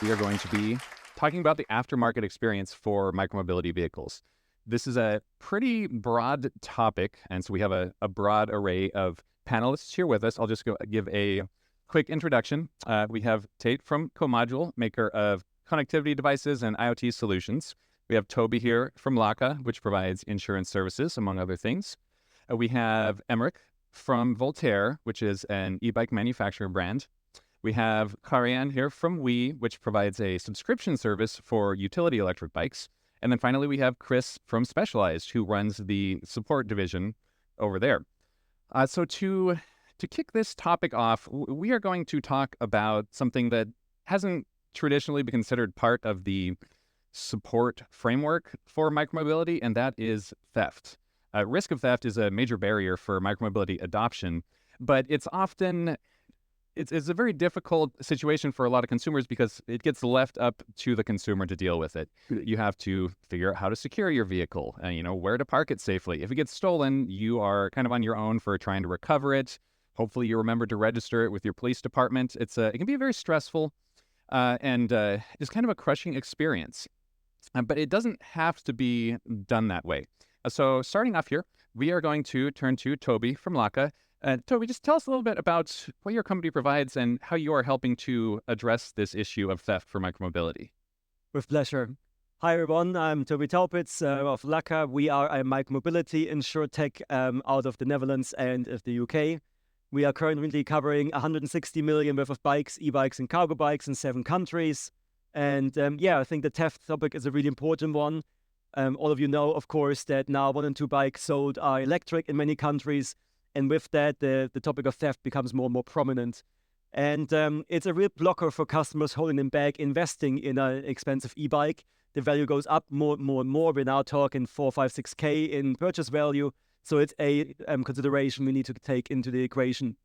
We are going to be talking about the aftermarket experience for micromobility vehicles. This is a pretty broad topic, and so we have a broad array of panelists here with us. I'll just give a quick introduction. We have Teet from Comodule, maker of connectivity devices and IoT solutions. We have Toby here from Laka, which provides insurance services, among other things. We have Emeric from Voltaire, which is an e-bike manufacturer brand. We have Kari here from which provides a subscription service for utility electric bikes. And then finally, we have Chris from Specialized, who runs the support division over there. So to kick this topic off, we are going to talk about something that hasn't traditionally been considered part of the support framework for micromobility, and that is theft. Risk of theft is a major barrier for micromobility adoption, but it's often... It's a very difficult situation for a lot of consumers because it gets left up to the consumer to deal with it. You have to figure out how to secure your vehicle and, where to park it safely. If it gets stolen, you are kind of on your own for trying to recover it. Hopefully you remember to register it with your police department. It can be very stressful and it's kind of a crushing experience. But it doesn't have to be done that way. So starting off here, we are going to turn to Toby from Laka. Toby, just tell us a little bit about what your company provides and how you are helping to address this issue of theft for micromobility. With pleasure. Hi everyone, I'm Toby Taupitz of Laka. We are a micromobility insurtech out of the Netherlands and of the UK. We are currently covering 160 million worth of bikes, e-bikes and cargo bikes in 7 countries. And I think the theft topic is a really important one. All of you know, of course, that now 1 in 2 bikes sold are electric in many countries. And with that, the topic of theft becomes more and more prominent. And it's a real blocker for customers holding them back, investing in an expensive e-bike. The value goes up more and more. We're now talking 4, 5, 6K in purchase value. So it's a consideration we need to take into the equation.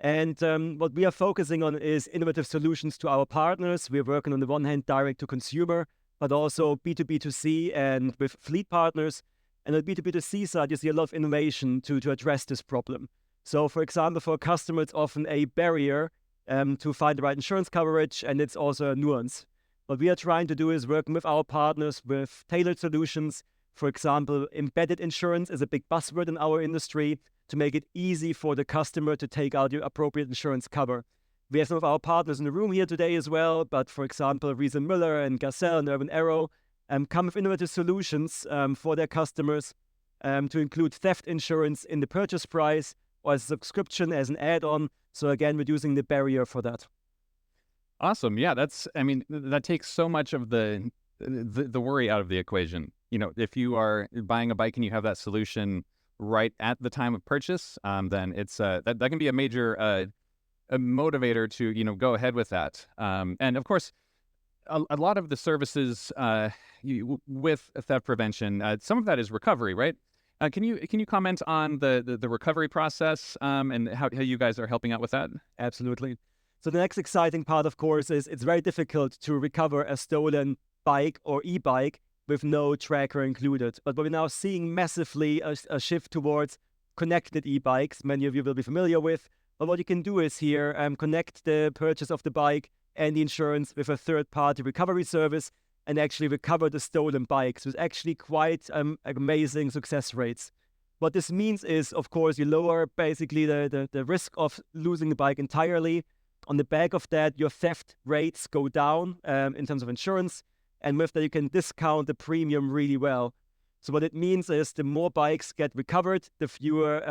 And what we are focusing on is innovative solutions to our partners. We're working on the one hand direct to consumer, but also B2B2C and with fleet partners. And on the B2B2C side, you see a lot of innovation to address this problem. So, for example, for a customer, it's often a barrier to find the right insurance coverage, and it's also a nuance. What we are trying to do is working with our partners with tailored solutions. For example, embedded insurance is a big buzzword in our industry to make it easy for the customer to take out the appropriate insurance cover. We have some of our partners in the room here today as well, but for example, Reason Miller and Gazelle and Urban Arrow come with innovative solutions for their customers to include theft insurance in the purchase price or as a subscription as an add-on. So again, reducing the barrier for that. Awesome. Yeah, that takes so much of the worry out of the equation. If you are buying a bike and you have that solution right at the time of purchase, then it's that can be a major a motivator to go ahead with that. And of course, a lot of the services with theft prevention, some of that is recovery, right? Can you comment on the recovery process and how you guys are helping out with that? Absolutely. So the next exciting part, of course, is it's very difficult to recover a stolen bike or e-bike with no tracker included. But we're now seeing massively a shift towards connected e-bikes. Many of you will be familiar with. But what you can do is here connect the purchase of the bike and the insurance with a third-party recovery service and actually recover the stolen bikes with actually quite amazing success rates. What this means is, of course, you lower basically the risk of losing the bike entirely. On the back of that, your theft rates go down in terms of insurance, and with that, you can discount the premium really well. So what it means is the more bikes get recovered, the fewer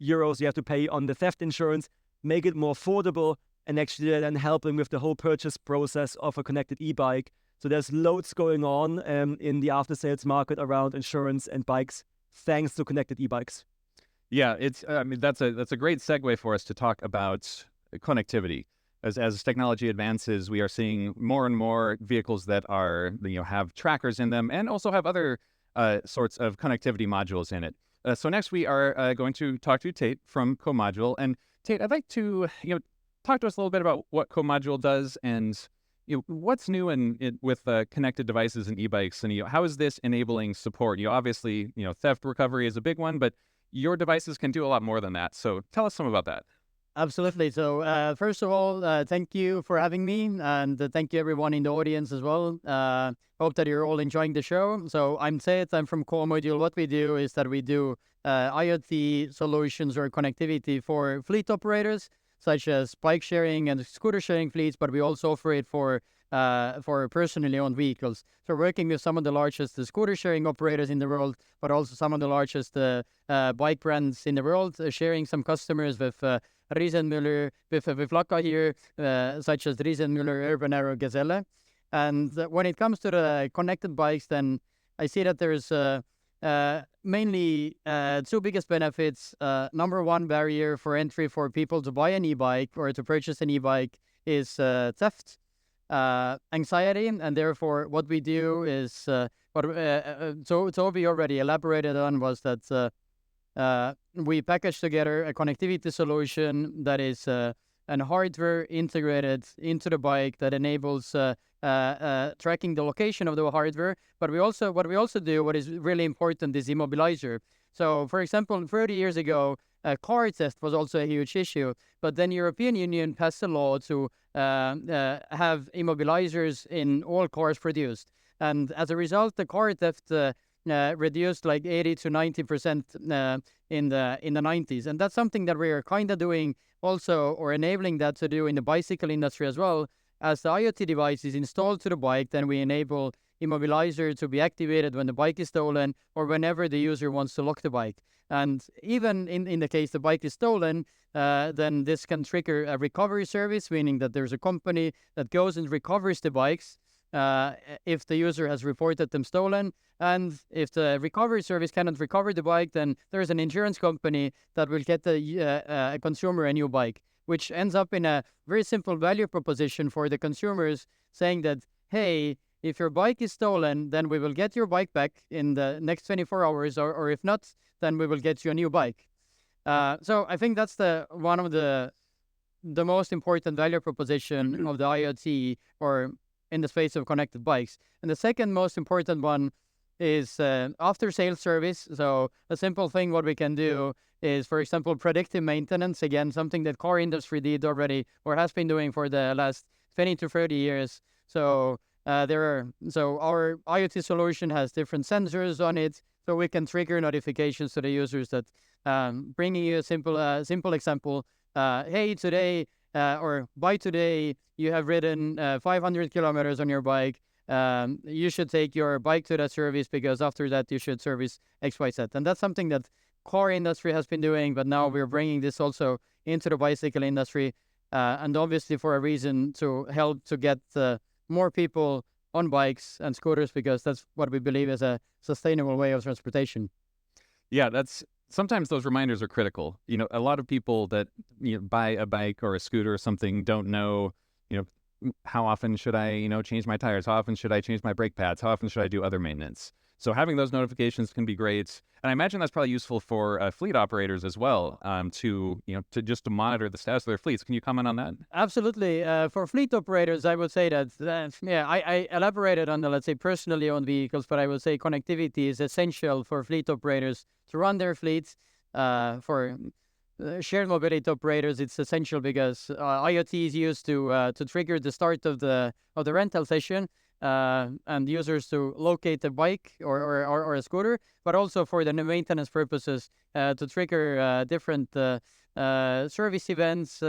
euros you have to pay on the theft insurance, make it more affordable, and actually then helping with the whole purchase process of a connected e-bike. So there's loads going on in the after-sales market around insurance and bikes, thanks to connected e-bikes. Yeah, that's a great segue for us to talk about connectivity. As technology advances, we are seeing more and more vehicles that are have trackers in them and also have other sorts of connectivity modules in it. So next we are going to talk to Teet from Comodule. And Teet, I'd like to talk to us a little bit about what Comodule does and what's new with connected devices and e-bikes, and how is this enabling support? Obviously, theft recovery is a big one, but your devices can do a lot more than that. So tell us some about that. Absolutely. So, first of all, thank you for having me, and thank you everyone in the audience as well. Hope that you're all enjoying the show. So, I'm Teet. I'm from Comodule. What we do is that we do IoT solutions or connectivity for fleet operators, such as bike sharing and scooter sharing fleets, but we also offer it for personally owned vehicles. So, we're working with some of the largest scooter sharing operators in the world, but also some of the largest bike brands in the world, sharing some customers with Riesenmüller, with Laka here, such as Riesenmüller Urban Aero Gazelle. And when it comes to the connected bikes, then I see that there's mainly two biggest benefits. Number one barrier for entry for people to buy an e-bike or to purchase an e-bike is theft, anxiety, and therefore what we do is what Toby already elaborated on was that we package together a connectivity solution that is an hardware integrated into the bike that enables tracking the location of the hardware. But what we also do, what is really important, is immobilizer. So, for example, 30 years ago, car theft was also a huge issue. But then European Union passed a law to have immobilizers in all cars produced. And as a result, the car theft reduced like 80 to 90% in the 90s, and that's something that we are kind of doing also, or enabling that to do in the bicycle industry as well. As the IoT device is installed to the bike, then we enable immobilizer to be activated when the bike is stolen or whenever the user wants to lock the bike. And even in the case the bike is stolen, then this can trigger a recovery service, meaning that there's a company that goes and recovers the bikes if the user has reported them stolen. And if the recovery service cannot recover the bike, then there's an insurance company that will get the consumer a new bike, which ends up in a very simple value proposition for the consumers, saying that, hey, if your bike is stolen, then we will get your bike back in the next 24 hours, or if not, then we will get you a new bike. So I think that's one of the most important value proposition of the IoT, or in the space of connected bikes. And the second most important one is after sales service. So a simple thing what we can do is, for example, predictive maintenance. Again, something that car industry did already, or has been doing for the last 20 to 30 years. So our IoT solution has different sensors on it, so we can trigger notifications to the users that, bringing you a simple example, hey, today or by today, you have ridden 500 kilometers on your bike. You should take your bike to that service, because after that you should service XYZ. And that's something that car industry has been doing, but now we're bringing this also into the bicycle industry, and obviously for a reason to help to get more people on bikes and scooters, because that's what we believe is a sustainable way of transportation. Yeah, sometimes those reminders are critical. A lot of people that buy a bike or a scooter or something don't know, how often should I, change my tires? How often should I change my brake pads? How often should I do other maintenance? So having those notifications can be great. And I imagine that's probably useful for fleet operators as well, to monitor the status of their fleets. Can you comment on that? Absolutely. For fleet operators, I would say that, I elaborated on the, let's say, personally owned vehicles, but I would say connectivity is essential for fleet operators to run their fleets. For shared mobility operators, it's essential because IoT is used to trigger the start of the rental session, and users to locate a bike or a scooter, but also for the maintenance purposes, to trigger different service events,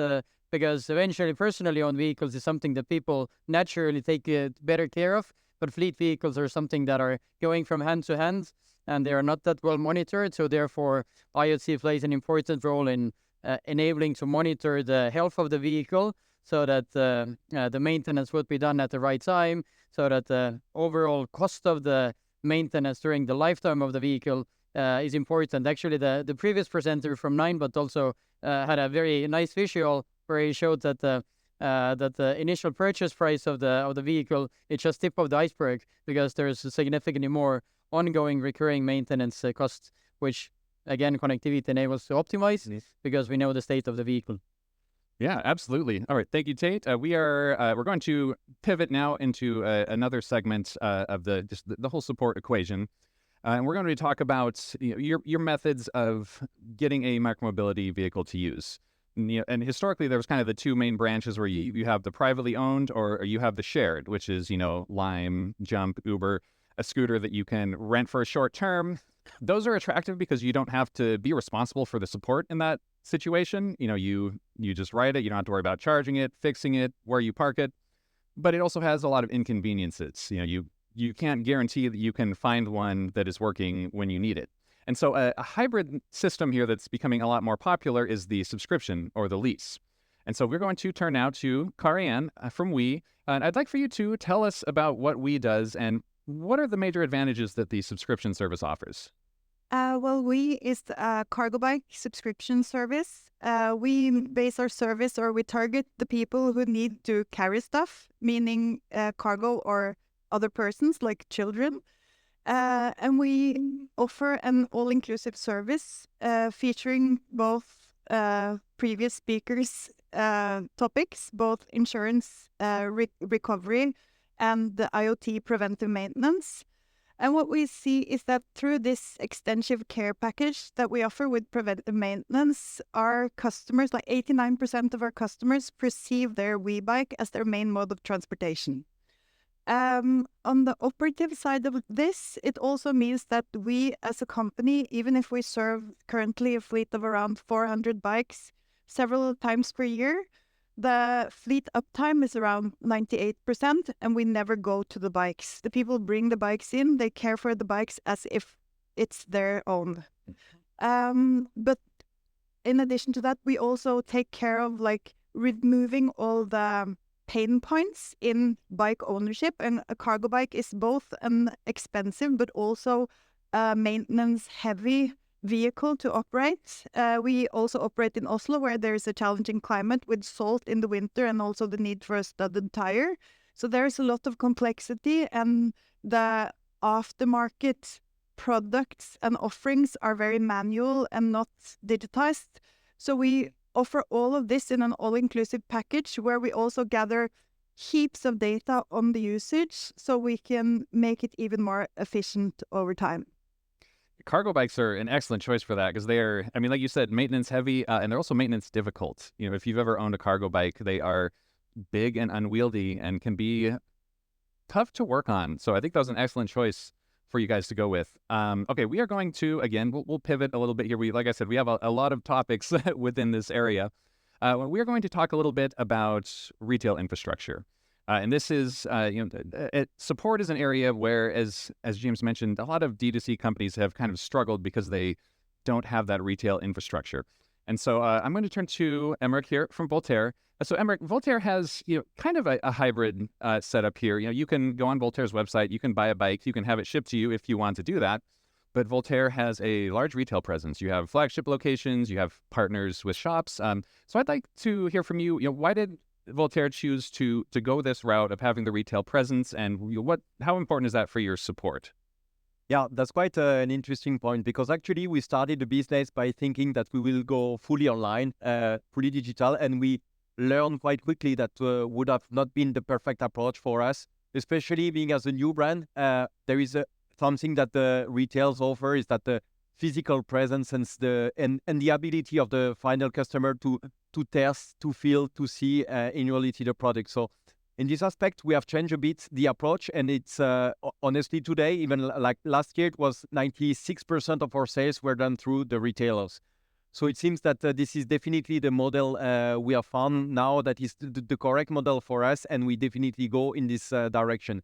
because eventually personally owned vehicles is something that people naturally take better care of, but fleet vehicles are something that are going from hand to hand, and they are not that well monitored. So therefore, IoT plays an important role in enabling to monitor the health of the vehicle, so that the maintenance would be done at the right time, so that the overall cost of the maintenance during the lifetime of the vehicle is important. Actually, the previous presenter from Nine, but also had a very nice visual where he showed that the initial purchase price of the vehicle is just tip of the iceberg, because there's significantly more ongoing recurring maintenance costs, which again connectivity enables to optimize, because we know the state of the vehicle. Yeah, absolutely. All right, thank you, Teet. We're going to pivot now into another segment of the whole support equation, and we're going to talk about your methods of getting a micromobility vehicle to use. And historically, there was kind of the two main branches where you have the privately owned or you have the shared, which is, Lime, Jump, Uber, a scooter that you can rent for a short term. Those are attractive because you don't have to be responsible for the support in that situation. You just ride it. You don't have to worry about charging it, fixing it, where you park it. But it also has a lot of inconveniences. You can't guarantee that you can find one that is working when you need it. And so a hybrid system here that's becoming a lot more popular is the subscription or the lease. And so we're going to turn now to Kari from We. And I'd like for you to tell us about what We does and what are the major advantages that the subscription service offers? Well, We is a cargo bike subscription service. We base our service, or we target the people who need to carry stuff, meaning cargo or other persons like children. And we offer an all-inclusive service featuring both previous speakers' topics, both insurance recovery and the IoT preventive maintenance. And what we see is that through this extensive care package that we offer with preventive maintenance, our customers, like 89% of our customers, perceive their WeBike as their main mode of transportation. On the operative side of this, it also means that we as a company, even if we serve currently a fleet of around 400 bikes several times per year, the fleet uptime is around 98%, and we never go to the bikes. The people bring the bikes in, they care for the bikes as if it's their own. But in addition to that, we also take care of removing all the pain points in bike ownership. And a cargo bike is both an expensive but also a maintenance-heavy vehicle to operate. We also operate in Oslo, where there's a challenging climate with salt in the winter and also the need for a studded tire. So there's a lot of complexity, and the aftermarket products and offerings are very manual and not digitized. So we offer all of this in an all-inclusive package where we also gather heaps of data on the usage so we can make it even more efficient over time. Cargo bikes are an excellent choice for that because they are, like you said, maintenance heavy, and they're also maintenance difficult. If you've ever owned a cargo bike, they are big and unwieldy and can be tough to work on. So I think that was an excellent choice for you guys to go with. Okay, we are going to, again, we'll pivot a little bit here. Like I said, we have a lot of topics within this area. We are going to talk a little bit about retail infrastructure. And this is, support is an area where, as James mentioned, a lot of D2C companies have kind of struggled because they don't have that retail infrastructure. And so I'm going to turn to Emeric here from Voltaire. So Emeric, Voltaire has kind of a hybrid setup here. You can go on Voltaire's website, you can buy a bike, you can have it shipped to you if you want to do that. But Voltaire has a large retail presence. You have flagship locations, you have partners with shops. So I'd like to hear from you. Why did Voltaire choose to go this route of having the retail presence, and how important is that for your support? Yeah, that's quite an interesting point, because actually we started the business by thinking that we will go fully online, fully digital, and we learned quite quickly that would have not been the perfect approach for us, especially being as a new brand. There is something that the retails offer is that the physical presence and the ability of the final customer to test, to feel, to see in reality the product. So in this aspect, we have changed a bit the approach, and it's honestly today, even like last year, it was 96% of our sales were done through the retailers. So it seems that this is definitely the model we have found now that is the correct model for us, and we definitely go in this direction.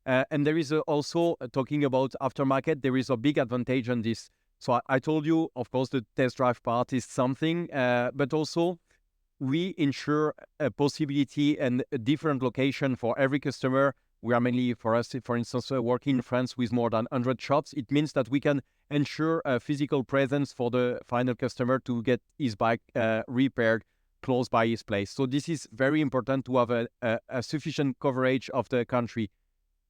And there is also, talking about aftermarket, there is a big advantage on this. So I told you, of course, the test drive part is something, but also we ensure a possibility and a different location for every customer. We are mainly, for us, for instance, working in France with more than 100 shops. It means that we can ensure a physical presence for the final customer to get his bike repaired close by his place. So this is very important to have a sufficient coverage of the country.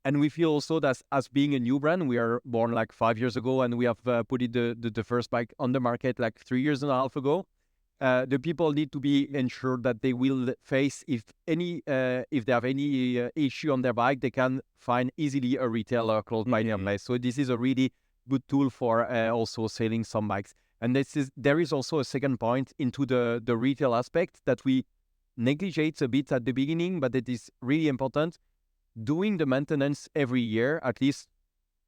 And we feel also that as being a new brand, we are born like 5 years ago, and we have put it the first bike on the market like 3.5 years ago. The people need to be ensured that they will face, if they have any issue on their bike, they can find easily a retailer close by their place. So this is a really good tool for also selling some bikes. And there is also a second point into the retail aspect that we negligate a bit at the beginning, but it is really important. Doing the maintenance every year, at least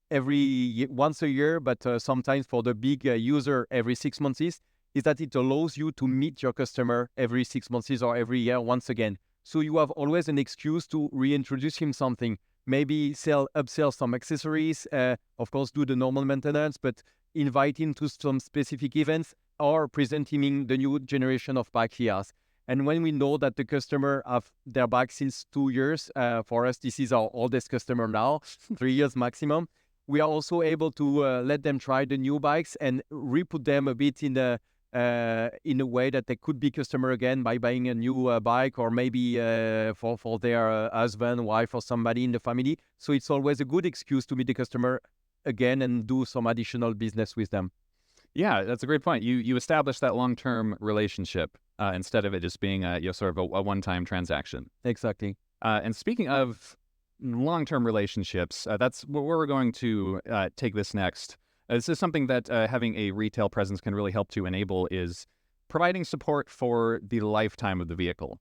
once a year, but sometimes for the big user every 6 months, is that it allows you to meet your customer every 6 months or every year once again. So you have always an excuse to reintroduce him something, maybe upsell some accessories, of course do the normal maintenance, but invite him to some specific events or present him the new generation of bike he has. And when we know that the customer have their bike since 2 years, for us, this is our oldest customer now, 3 years maximum, we are also able to let them try the new bikes and re-put them a bit in a way that they could be customer again by buying a new bike, or maybe for their husband, wife, or somebody in the family. So it's always a good excuse to meet the customer again and do some additional business with them. Yeah, that's a great point. You establish that long-term relationship instead of it just being sort of a one-time transaction. Exactly. And speaking of long-term relationships, that's where we're going to take this next. This is something that having a retail presence can really help to enable, is providing support for the lifetime of the vehicle.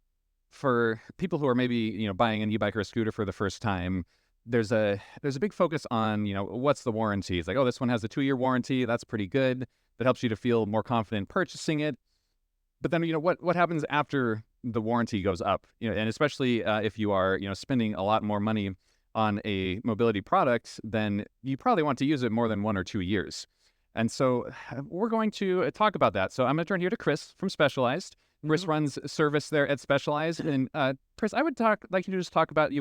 For people who are maybe buying an e-bike or a scooter for the first time, there's a big focus on what's the warranty. It's like, oh, this one has a 2-year warranty. That's pretty good. That helps you to feel more confident purchasing it. But then what happens after the warranty goes up? And especially if you are spending a lot more money on a mobility product, then you probably want to use it more than 1 or 2 years. And so we're going to talk about that. So I'm going to turn here to Chris from Specialized. Chris runs service there at Specialized. And Chris, I would like you to just talk about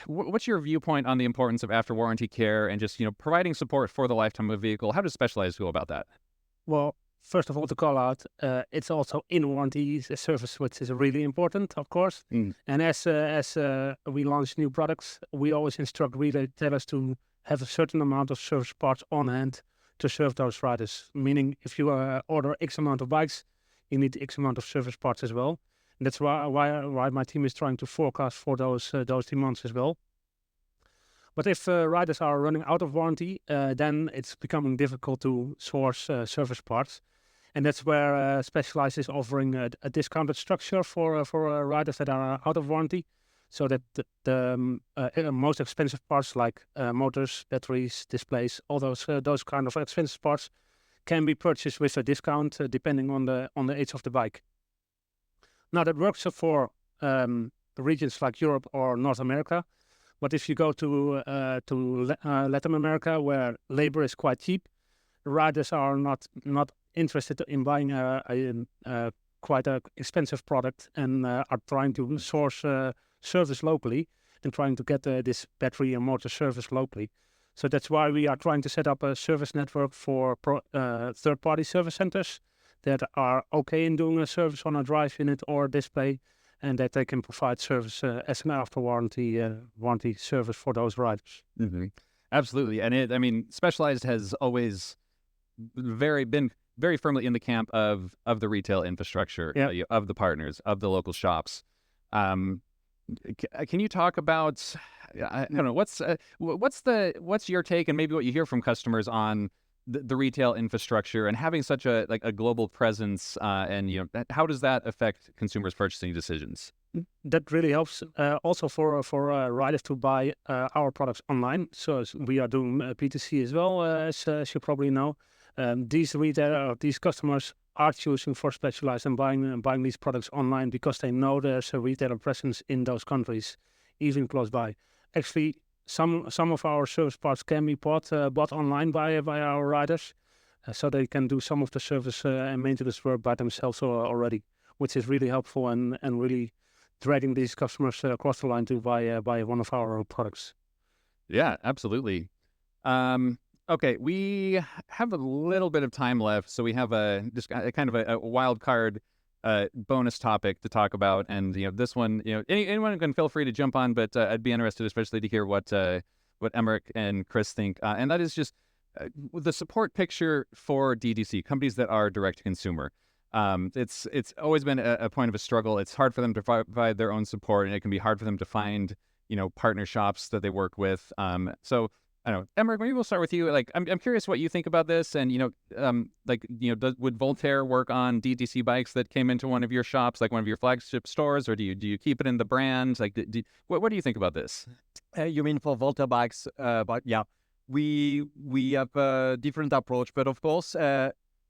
what's your viewpoint on the importance of after warranty care and just providing support for the lifetime of a vehicle? How does Specialized go about that? Well, first of all, to call out, it's also in warranty service, which is really important, of course. And as we launch new products, we always instruct retailers to have a certain amount of service parts on hand to serve those riders. Meaning, if you order X amount of bikes, you need X amount of service parts as well. And that's why my team is trying to forecast for those demands as well. But if riders are running out of warranty, then it's becoming difficult to source service parts. And that's where Specialized is offering a discounted structure for riders that are out of warranty, so that the most expensive parts like motors, batteries, displays, all those kind of expensive parts can be purchased with a discount depending on the age of the bike. Now that works for regions like Europe or North America, but if you go to Latin America, where labor is quite cheap, riders are not interested in buying quite an expensive product and are trying to source service locally and trying to get this battery and motor service locally. So that's why we are trying to set up a service network for third-party service centers that are okay in doing a service on a drive unit or display, and that they can provide service as an after warranty service for those riders. Mm-hmm. Absolutely. And Specialized has always been very firmly in the camp of the retail infrastructure, of the partners, of the local shops. Can you talk about, I don't know, what's your take and maybe what you hear from customers on the retail infrastructure and having such a global presence, and how does that affect consumers' purchasing decisions? That really helps also for riders to buy our products online. So we are doing P2C as well, as you probably know. These customers are choosing for Specialized and buying these products online because they know there's a retailer presence in those countries, even close by. Actually, some of our service parts can be bought online by our riders, so they can do some of the service and maintenance work by themselves already, which is really helpful and really dragging these customers across the line to buy one of our products. Yeah, absolutely. Okay, we have a little bit of time left, so we have just kind of a wild card bonus topic to talk about, and this one, anyone can feel free to jump on, but I'd be interested, especially to hear what Emeric and Chris think, and that is just the support picture for DTC companies that are direct to consumer. It's always been a point of a struggle. It's hard for them to provide their own support, and it can be hard for them to find partner shops that they work with. So I don't know, Emeric, maybe we'll start with you. Like, I'm curious what you think about this, and would Voltaire work on DTC bikes that came into one of your shops, like one of your flagship stores, or do you keep it in the brand? Like, what do you think about this? You mean for Voltaire bikes? But yeah, we have a different approach. But of course,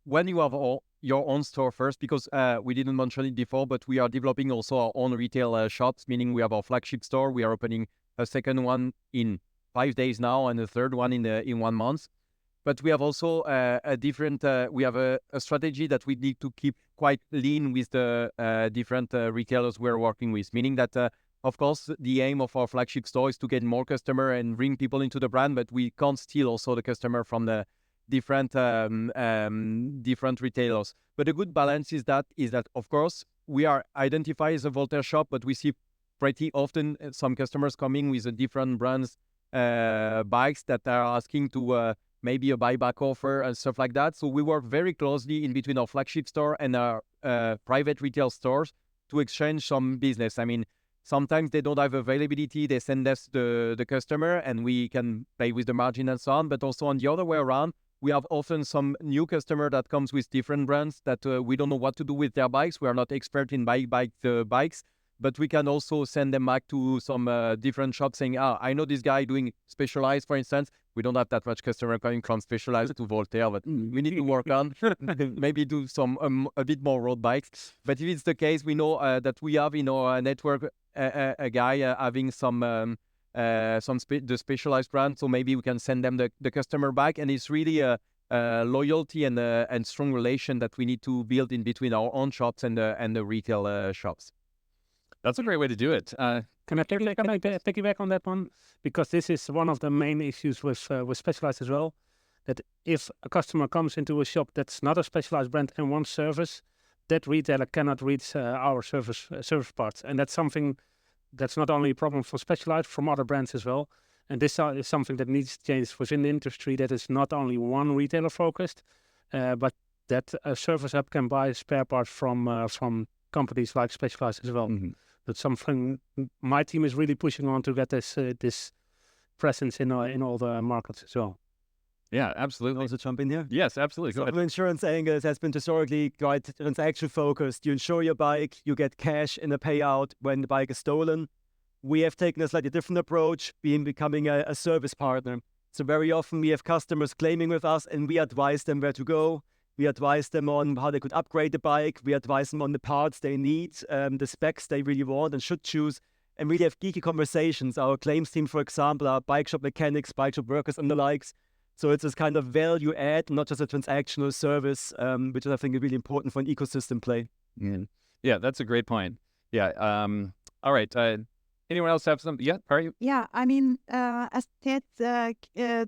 when you have your own store first, because we didn't mention it before, but we are developing also our own retail shops, meaning we have our flagship store. We are opening a second one in 5 days now, and a third one in 1 month. But we have also a different. We have a strategy that we need to keep quite lean with the different retailers we're working with. Meaning that, of course, the aim of our flagship store is to get more customer and bring people into the brand, but we can't steal also the customer from the different retailers. But a good balance is that of course we are identified as a Voltaire shop, but we see pretty often some customers coming with a different brands bikes that are asking to maybe a buyback offer and stuff like that. So we work very closely in between our flagship store and our private retail stores to exchange some business. I mean, sometimes they don't have availability, they send us the customer and we can play with the margin and so on. But also on the other way around, we have often some new customer that comes with different brands that we don't know what to do with their bikes. We are not expert in bikes. But we can also send them back to some different shops saying, I know this guy doing Specialized, for instance. We don't have that much customer coming from Specialized to Voltaire, but we need to work on maybe do some a bit more road bikes. But if it's the case, we know that we have in our network a guy having the Specialized brand, so maybe we can send them the customer back. And it's really a loyalty and strong relation that we need to build in between our own shops and the retail shops. That's a great way to do it. Can I piggyback on that one? Because this is one of the main issues with Specialized as well. That if a customer comes into a shop that's not a Specialized brand and wants service, that retailer cannot reach our service parts. And that's something that's not only a problem for Specialized, from other brands as well. And this is something that needs to change within the industry, that is not only one retailer focused, but that a service hub can buy spare parts from companies like Specialized as well. Mm-hmm. That's something my team is really pushing on to get this presence in all the markets as well. Yeah, absolutely. Also jump in here. Yes, absolutely. Go ahead. The insurance angle has been historically quite transaction focused. You insure your bike, you get cash in a payout when the bike is stolen. We have taken a slightly different approach, becoming a service partner. So very often we have customers claiming with us and we advise them where to go. We advise them on how they could upgrade the bike. We advise them on the parts they need, the specs they really want and should choose, and really have geeky conversations. Our claims team, for example, are bike shop mechanics, bike shop workers and the likes. So it's this kind of value add, not just a transactional service, which I think is really important for an ecosystem play. Yeah, that's a great point. Yeah. All right. Anyone else have something? Yeah, Kari? Yeah, I mean, as Teet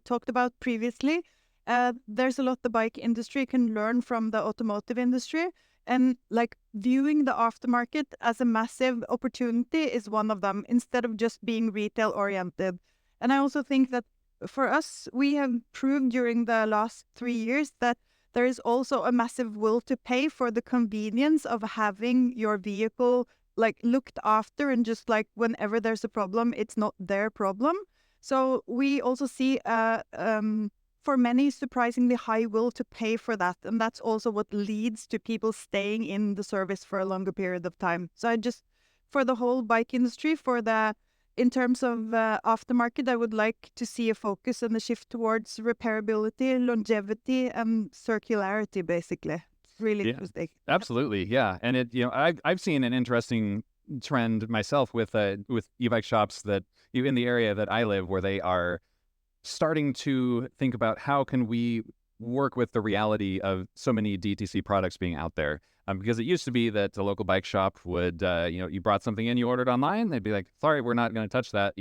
talked about previously, there's a lot the bike industry can learn from the automotive industry, and like viewing the aftermarket as a massive opportunity is one of them, instead of just being retail oriented. And I also think that for us, we have proved during the last 3 years that there is also a massive will to pay for the convenience of having your vehicle like looked after, and just like whenever there's a problem, it's not their problem. So we also see for many, surprisingly high will to pay for that. And that's also what leads to people staying in the service for a longer period of time. So for the whole bike industry, in terms of aftermarket, I would like to see a focus and a shift towards repairability, longevity, and circularity, basically. It's really interesting. Absolutely, yeah. And I've seen an interesting trend myself with e-bike shops that in the area that I live, where they are starting to think about how can we work with the reality of so many DTC products being out there. Because it used to be that a local bike shop would, you brought something in, you ordered online, they'd be like, sorry, we're not going to touch that.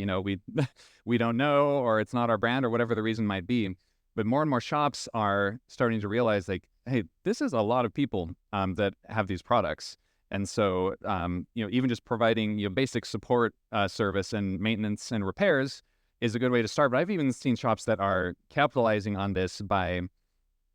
We don't know, or it's not our brand, or whatever the reason might be. But more and more shops are starting to realize, like, hey, this is a lot of people that have these products. And so, even just providing basic support service and maintenance and repairs is a good way to start. But I've even seen shops that are capitalizing on this by,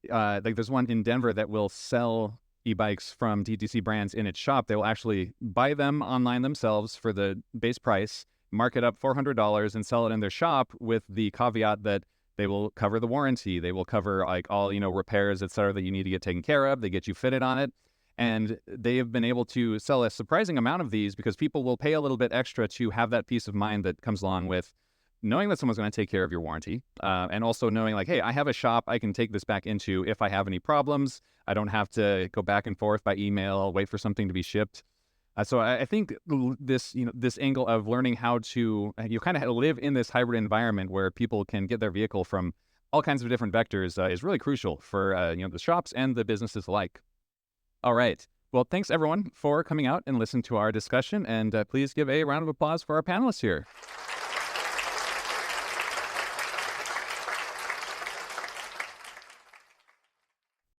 like there's one in Denver that will sell e-bikes from DTC brands in its shop. They will actually buy them online themselves for the base price, mark it up $400, and sell it in their shop with the caveat that They will cover the warranty. They will cover like all, repairs, et cetera, that you need to get taken care of. They get you fitted on it. And they have been able to sell a surprising amount of these because people will pay a little bit extra to have that peace of mind that comes along with knowing that someone's going to take care of your warranty, and also knowing like, hey, I have a shop I can take this back into if I have any problems. I don't have to go back and forth by email, wait for something to be shipped. So I think this angle of learning how to kind of live in this hybrid environment where people can get their vehicle from all kinds of different vectors is really crucial for the shops and the businesses alike. All right. Well, thanks everyone for coming out and listening to our discussion, and please give a round of applause for our panelists here.